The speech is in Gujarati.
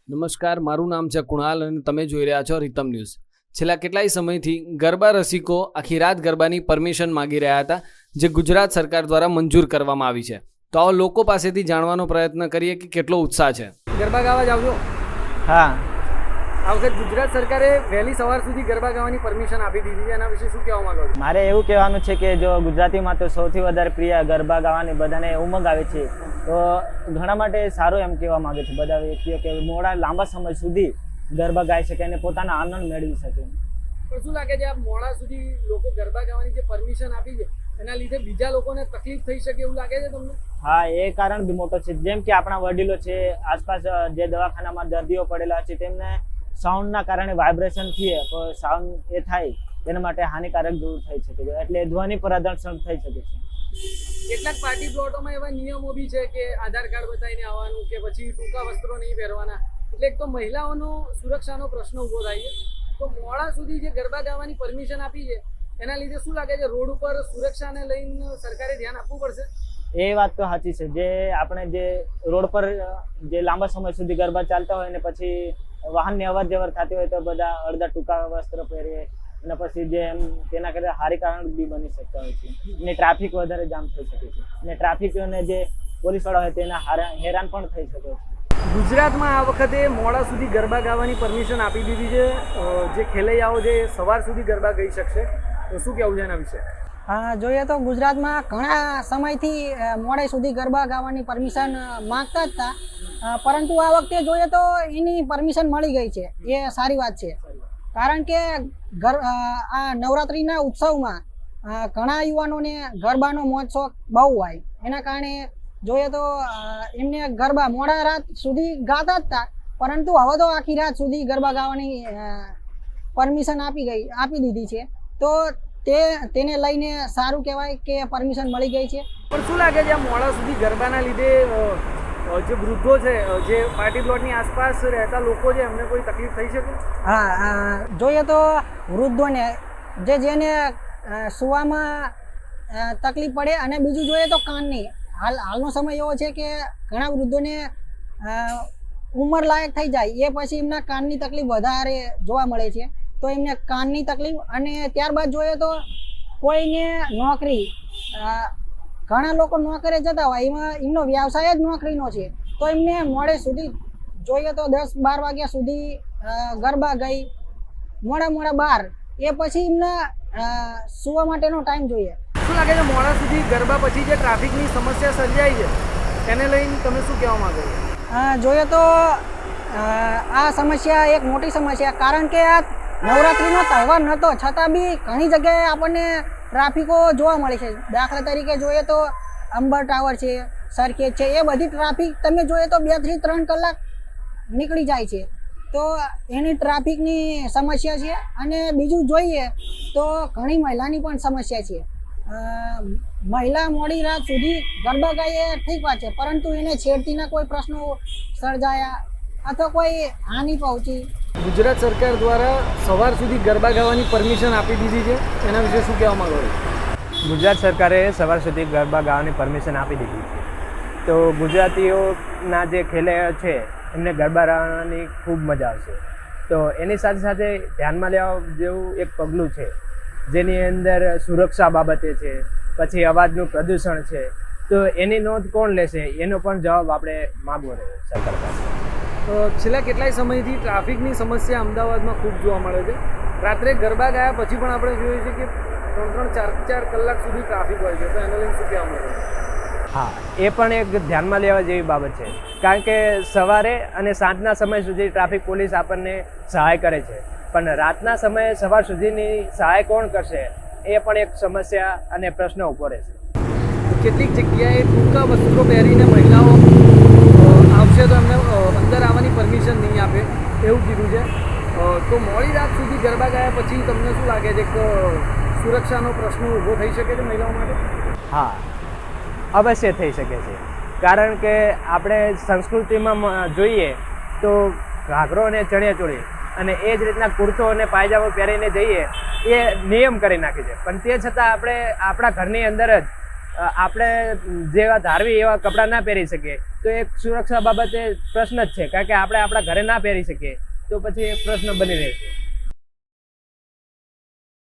નમસ્કાર, મારું નામ છે કુણાલ અને તમે જોઈ રહ્યા છો રીતમ ન્યૂઝ. છેલ્લા કેટલાય સમયથી ગરબા રસિકો આખી રાત ગરબાની પરમિશન માગી રહ્યા હતા, જે ગુજરાત સરકાર દ્વારા મંજૂર કરવામાં આવી છે. તો આવો લોકો પાસેથી જાણવાનો પ્રયત્ન કરીએ કે કેટલો ઉત્સાહ છે. ગરબા ગાવા જાવ છો? હા, આ વખત ગુજરાત સરકારે વહેલી સવાર સુધી ગરબા ગાવાની પરમિશન આપી દીધી છે. એના વિશે શું કહેવા માંગો છો? મારે એવું કહેવાનું છે કે જો ગુજરાતીમાં તો સૌથી વધારે પ્રિય ગરબા ગાવાની બધાને ઉમંગ આવે છે, તો ઘણા માટે સારું એમ કહેવા માંગે છે બધા વ્યક્તિઓ કે મોડા લાંબા સમય સુધી ગરબા ગાઈ શકે અને પોતાના આનંદ મેળવી શકે. પણ શું લાગે છે, આ મોડા સુધી લોકો ગરબા ગાવાની જે પરમિશન આપી છે એના લીધે બીજા લોકોને તકલીફ થઈ શકે એવું લાગે છે તમને? હા, એ કારણ બી મોટો છે. જેમ કે આપણા વડીલો છે, આસપાસ જે દવાખાનામાં દર્દીઓ પડેલા છે, તેમને સાઉન્ડના કારણે વાઇબ્રેશન થઈએ તો સાઉન્ડ એ થાય તેના માટે હાનિકારક જેવું થઈ શકે છે, એટલે ધ્વનિ પ્રદર્શન થઈ શકે છે. કેટલાક પાર્ટી પ્લોટોમાં એવા નિયમો બી છે કે આધાર કાર્ડ બતાવીને આવવાનું કે પછી ટૂંકા વસ્ત્રો નહીં પહેરવાના, એટલે એક તો મહિલાઓનો સુરક્ષાનો પ્રશ્ન ઊભો થાય છે. તો મોડા સુધી જે ગરબા ગાવાની પરમિશન આપી છે એના લીધે શું લાગે છે, રોડ ઉપર સુરક્ષાને લઈને સરકારે ધ્યાન આપવું પડશે? એ વાત તો સાચી છે. જે આપણે જે રોડ પર જે લાંબા સમય સુધી ગરબા ચાલતા હોય ને પછી વાહનની અવર જવર થતી હોય તો બધા અડધા ટૂંકા વસ્ત્ર પહેરીએ અને પછી જે એમ તેના કરતા હાનિકારક બી બની શકતા હોય છે અને ટ્રાફિક વધારે જામ થઈ શકે છે અને ટ્રાફિકને જે પોલીસવાળા હોય તેના હેરાન પણ થઈ શકે છે. ગુજરાતમાં આ વખતે મોડા સુધી ગરબા ગાવાની પરમિશન આપી દીધી છે. જે ખેલૈયાઓ જે સવાર સુધી ગરબા ગાઈ શકશે, તો શું કહેવું છે એના વિશે? જોઈએ તો ગુજરાતમાં ઘણા સમયથી મોડે સુધી ગરબા ગાવાની પરમિશન માંગતા જ હતા, પરંતુ આ વખતે જોઈએ તો એની પરમિશન મળી ગઈ છે. એ સારી વાત છે, કારણ કે આ નવરાત્રિના ઉત્સવમાં ઘણા યુવાનોને ગરબાનો મોજ શોખ બહુ હોય, એના કારણે જોઈએ તો એમને ગરબા મોડા રાત સુધી ગાતા જ હતા, પરંતુ હવે તો આખી રાત સુધી ગરબા ગાવાની પરમિશન આપી દીધી છે. તો તેને લઈને સારું કહેવાય કે પરમિશન મળી ગઈ છે. પણ શું લાગે છે, આ મોડા સુધી ગરબાના લીધે જે વૃદ્ધો છે, જે પાર્ટી પ્લોટની આસપાસ રહેતા લોકો છે, એમને કોઈ તકલીફ થઈ શકે? હા, જોઈએ તો વૃદ્ધોને જેને સુવામાં તકલીફ પડે, અને બીજું જોઈએ તો કાનની હાલનો સમય એવો છે કે ઘણા વૃદ્ધોને ઉંમર લાયક થઈ જાય એ પછી એમના કાનની તકલીફ વધારે જોવા મળે છે. તો એમને કાનની તકલીફ, અને ત્યારબાદ જોઈએ તો કોઈને નોકરી, ઘણા લોકો નોકરી જતા હોય, એમનો વ્યવસાય જ નોકરીનો છે, તો એમને મોડે સુધી જોઈએ તો 10-12 વાગ્યા સુધી ગરબા ગઈ મોડા 12, એ પછી એમને સુવા માટેનો ટાઈમ જોઈએ. શું લાગે છે, મોડા સુધી ગરબા પછી જે ટ્રાફિકની સમસ્યા સર્જાય છે તેને લઈને તમે શું કહેવા માંગો છો? જોઈએ તો આ સમસ્યા એક મોટી સમસ્યા, કારણ કે આ નવરાત્રિનો તહેવાર નહોતો છતાં બી ઘણી જગ્યાએ આપણને ટ્રાફિકો જોવા મળે છે. દાખલા તરીકે જોઈએ તો અંબર ટાવર છે, સરખેજ છે, એ બધી ટ્રાફિક તમે જોઈએ તો 2 થી 3 કલાક નીકળી જાય છે. તો એની ટ્રાફિકની સમસ્યા છે. અને બીજું જોઈએ તો ઘણી મહિલાની પણ સમસ્યા છે. મહિલા મોડી રાત સુધી ગરબા ગાય એ ઠીક વાત છે, પરંતુ એને છેડતીના કોઈ પ્રશ્નો સર્જાયા અથવા કોઈ હાનિ પહોંચી. ગુજરાત સરકાર દ્વારા સવાર સુધી ગરબા ગાવાની પરમિશન આપી દીધી છે, એના વિશે શું કહેવા માંગો છો? ગુજરાત સરકારે સવાર સુધી ગરબા ગાવાની પરમિશન આપી દીધી છે, તો ગુજરાતીઓના જે ખેલૈયાઓ છે એમને ગરબા ગાવાની ખૂબ મજા આવશે. તો એની સાથે સાથે ધ્યાનમાં લેવા જેવું એક પગલું છે, જેની અંદર સુરક્ષા બાબતે છે, પછી અવાજનું પ્રદૂષણ છે. તો એની નોંધ કોણ લેશે, એનો પણ જવાબ આપણે માગવો રહ્યો સરકાર પાસે. છેલ્લા કેટલાય સમયથી ટ્રાફિકની સમસ્યા અમદાવાદમાં ખૂબ જોવા મળે છે. રાત્રે ગરબા ગાયા પછી પણ આપણે જોઈએ છીએ કે 3-4 કલાક સુધી ટ્રાફિક હોય છે, તો એને લઈને શું કહેવા માંગો છો? હા, એ પણ એક ધ્યાનમાં લેવા જેવી બાબત છે, કારણ કે સવારે અને સાંજના સમય સુધી ટ્રાફિક પોલીસ આપણને સહાય કરે છે, પણ રાતના સમયે સવાર સુધીની સહાય કોણ કરશે, એ પણ એક સમસ્યા અને પ્રશ્ન ઊભો રહે છે. કેટલીક જગ્યાએ ટૂંકા વસ્ત્રો પહેરીને મહિલાઓ આવશે તો એમને અંદર આવવાની પરમિશન નહીં આપે એવું કીધું છે. તો મોડી રાત સુધી ગરબા ગયા પછી તમને શું લાગે છે કે સુરક્ષાનો પ્રશ્ન ઊભો થઈ શકે છે મહિલાઓ માટે? હા, અવશ્ય થઈ શકે છે, કારણ કે આપણે સંસ્કૃતિમાં જોઈએ તો ઘાઘરો અને ચણિયાચોળી અને એ જ રીતના કુર્તો અને પાયજામો પહેરીને જઈએ એ નિયમ કરી નાખે છે, પણ તે છતાં આપણે આપણા ઘરની અંદર જ આપણે જેવા ધારવી એવા કપડાં ના પહેરી શકીએ તો એક સુરક્ષા બાબતે પ્રશ્ન જ છે, કારણ કે આપણે આપણા ઘરે ના પહેરી શકીએ તો પછી એક પ્રશ્ન બની રહેશે.